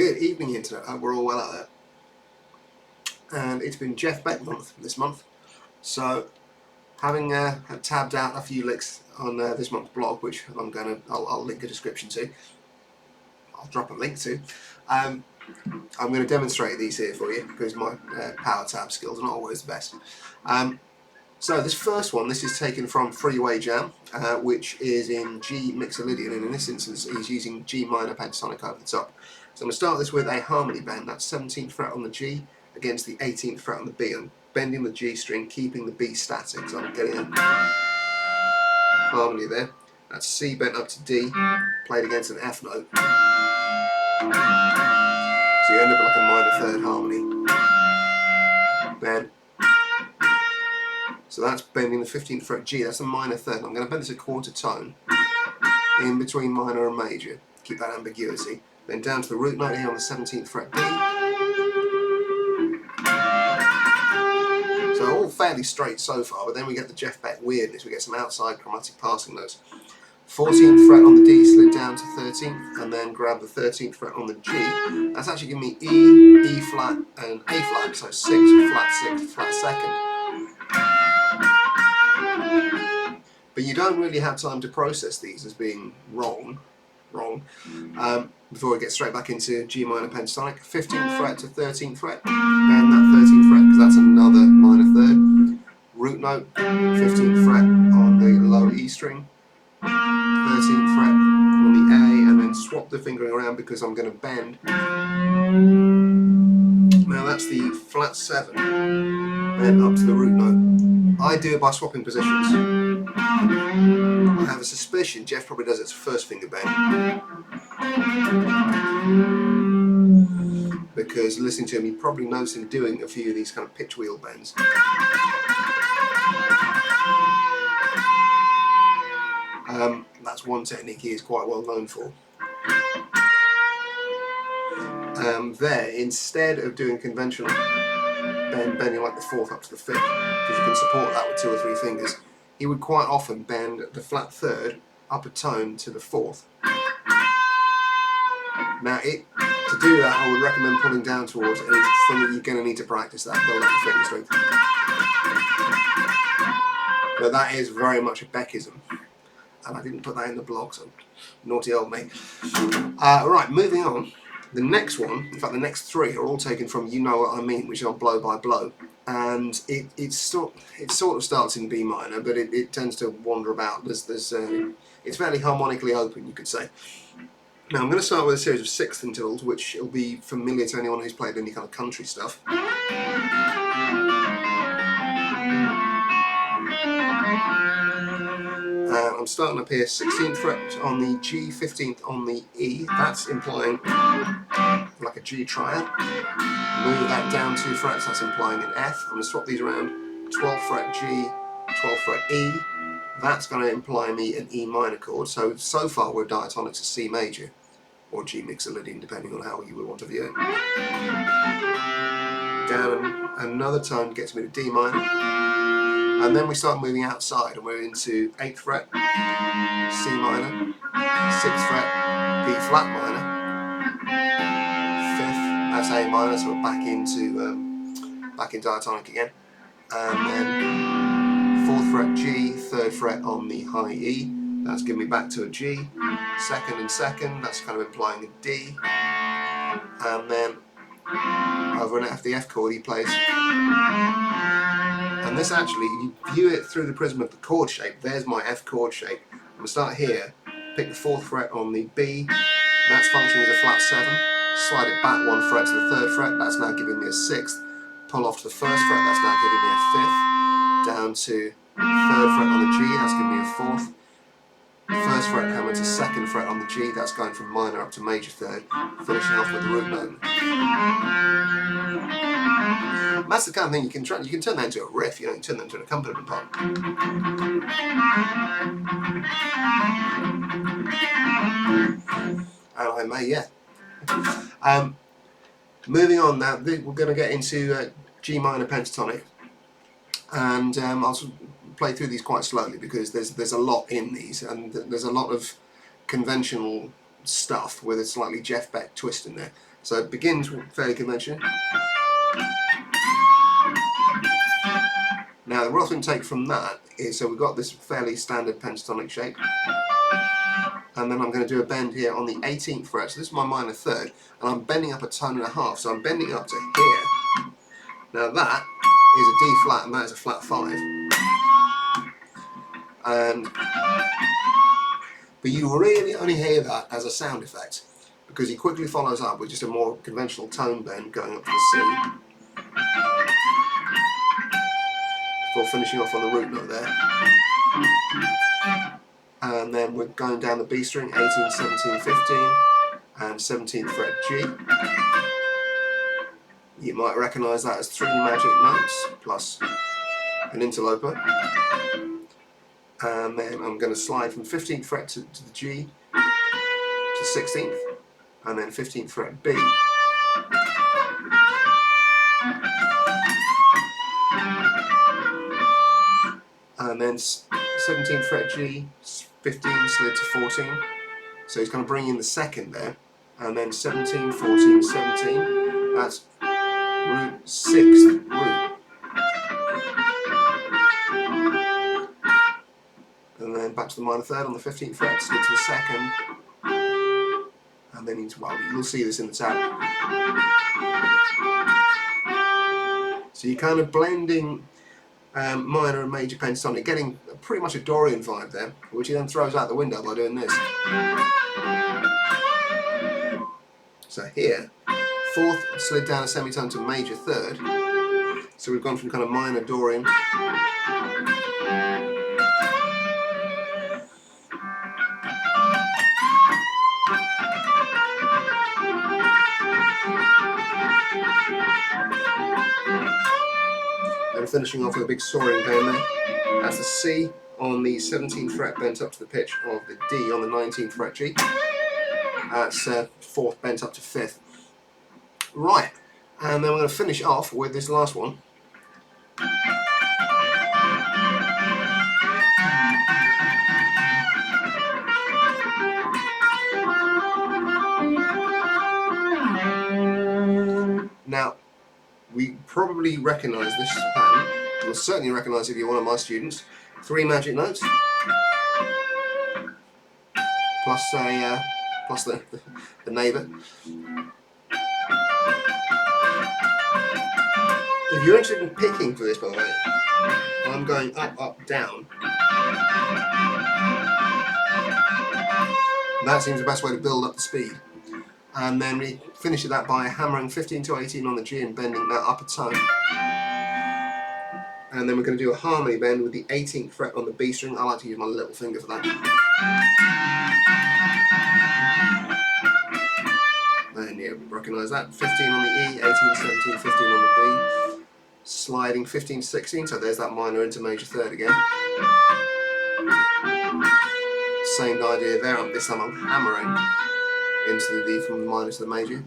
Good evening, Internet. I hope we're all well out there. And it's been Jeff Beck month this month, so having tabbed out a few licks on this month's blog, which I'll link a description to. I'll drop a link to. I'm going to demonstrate these here for you because my power tab skills are not always the best. So this first one, this is taken from Freeway Jam, which is in G Mixolydian, and in this instance he's using G minor pentatonic over the top. So I'm going to start this with a harmony bend. That's 17th fret on the G against the 18th fret on the B. I'm bending the G string, keeping the B static, so I'm getting a harmony there. That's C bent up to D, played against an F note. So you end up with like a minor third harmony. Then, so that's bending the 15th fret G, that's a minor third. I'm going to bend this a quarter tone in between minor and major, keep that ambiguity. Then down to the root note here on the 17th fret D. So all fairly straight so far, but then we get the Jeff Beck weirdness, we get some outside chromatic passing notes. 14th fret on the D, slid down to 13th, and then grab the 13th fret on the G. That's actually giving me E, E flat, and A flat, so 6, flat 6, flat second. But you don't really have time to process these as being wrong, before we get straight back into G minor pentatonic. 15th fret to 13th fret, bend that 13th fret because that's another minor third. Root note, 15th fret on the low E string, 13th fret on the A, and then swap the fingering around because I'm going to bend. Now that's the flat 7, then up to the root note. I do it by swapping positions. I have a suspicion Jeff probably does its first finger bend, because listening to him, you probably notice him doing a few of these kind of pitch wheel bends. That's one technique he is quite well known for. There, instead of doing conventional bending like the 4th up to the 5th, because you can support that with 2 or 3 fingers, he would quite often bend the flat 3rd up a tone to the 4th. Now, to do that, I would recommend pulling down towards it, and it's something that you're going to need to practice that, build up your finger strength. But that is very much a Beckism, and I didn't put that in the blog, so naughty old me. Right, moving on. The next one, in fact the next 3, are all taken from You Know What I Mean, which is on Blow by Blow. And it sort of starts in B minor, but it tends to wander about. It's fairly harmonically open, you could say. Now I'm going to start with a series of 6th intervals, which will be familiar to anyone who's played any kind of country stuff. I'm starting up here, 16th fret on the G, 15th on the E. That's implying like a G triad. Move that down 2 frets, that's implying an F. I'm going to swap these around. 12th fret G, 12th fret E. That's going to imply me an E minor chord. So far we're diatonic to C major, or G Mixolydian, depending on how you would want to view it. Down another tone gets me to D minor. And then we start moving outside, and we're into 8th fret, C minor, 6th fret, B flat minor, 5th, that's A minor, so we're back in diatonic again. And then 4th fret G, 3rd fret on the high E, that's giving me back to a G, 2nd and 2nd, that's kind of implying a D. And then over an F, the F chord he plays. And this actually, you view it through the prism of the chord shape. There's my F chord shape. I'm going to start here, pick the 4th fret on the B, that's functioning as a flat 7, slide it back 1 fret to the 3rd fret, that's now giving me a 6th, pull off to the 1st fret, that's now giving me a 5th, down to 3rd fret on the G, that's giving me a 4th, 1st fret coming to 2nd fret on the G, that's going from minor up to major 3rd, finishing off with the root note. That's the kind of thing you can turn that into a riff, you can turn that into an accompaniment part. And I may yet. Moving on now, we're going to get into G minor pentatonic, and I'll play through these quite slowly because there's a lot in these, and there's a lot of conventional stuff with a slightly Jeff Beck twist in there. So it begins fairly conventional. Now the rough intake from that is, so we've got this fairly standard pentatonic shape, and then I'm going to do a bend here on the 18th fret. So this is my minor third, and I'm bending up a tone and a half, so I'm bending up to here. Now that is a D flat, and that is a flat 5. But you really only hear that as a sound effect, because he quickly follows up with just a more conventional tone bend going up to the C, before finishing off on the root note there. And then we're going down the B string, 18, 17, 15, and 17th fret G. You might recognise that as 3 magic notes plus an interloper. And then I'm going to slide from 15th fret to the G to 16th, and then 15th fret B. And then 17th fret G, 15 slid to 14. So he's going to bring in the second there, and then 17, 14, 17. That's root 6th root. And then back to the minor third on the 15th fret, slid to the second, and then into, well, you'll see this in the tab. So you're kind of blending minor and major pentatonic, getting pretty much a Dorian vibe there, which he then throws out the window by doing this. So here, 4th slid down a semitone to major third, so we've gone from kind of minor Dorian and finishing off with a big soaring bend there. That's the C on the 17th fret bent up to the pitch of the D on the 19th fret G. That's 4th bent up to 5th. Right, and then we're going to finish off with this last one. Now, we probably recognise this pattern. You'll certainly recognise if you're one of my students. 3 magic notes, plus the neighbour. If you're interested in picking for this, by the way, I'm going up, up, down. That seems the best way to build up the speed. And then we finish that by hammering 15 to 18 on the G and bending that up a tone. And then we're going to do a harmony bend with the 18th fret on the B string. I like to use my little finger for that. Then you recognise that. 15 on the E, 18, 17, 15 on the B. Sliding 15 to 16, so there's that minor into major third again. Same idea there, this time I'm hammering into the D from the minor to the major.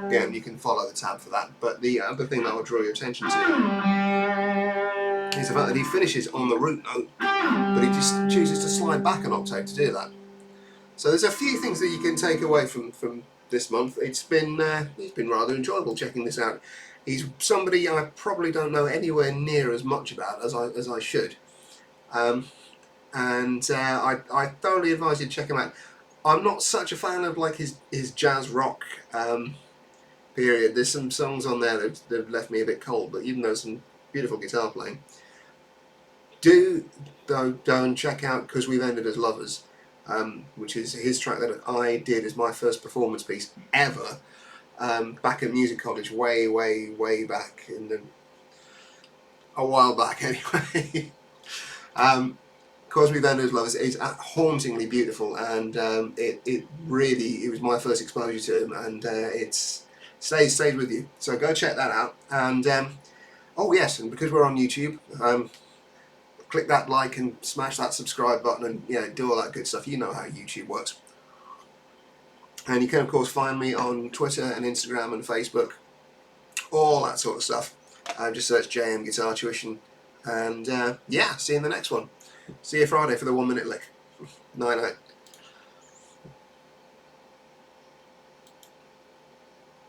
Again, you can follow the tab for that, but the other thing that I'll draw your attention to is the fact that he finishes on the root note, but he just chooses to slide back an octave to do that. So there's a few things that you can take away from this month. It's been rather enjoyable checking this out. He's somebody I probably don't know anywhere near as much about as I should, I thoroughly advise you to check him out. I'm not such a fan of like his jazz rock period. There's some songs on there that have left me a bit cold, but even though some beautiful guitar playing, do though go and check out Because We've Ended as Lovers, which is his track that I did as my first performance piece ever, back at music college, way back in a while back anyway. Because We've Ended as Lovers is hauntingly beautiful, and it was my first exposure to him, and it stays with you. So go check that out. And oh yes, and because we're on YouTube, click that like and smash that subscribe button, and do all that good stuff. You know how YouTube works. And you can of course find me on Twitter and Instagram and Facebook, all that sort of stuff. Just search JM Guitar Tuition, and yeah, see you in the next one. See you Friday for the 1 minute lick. Night night.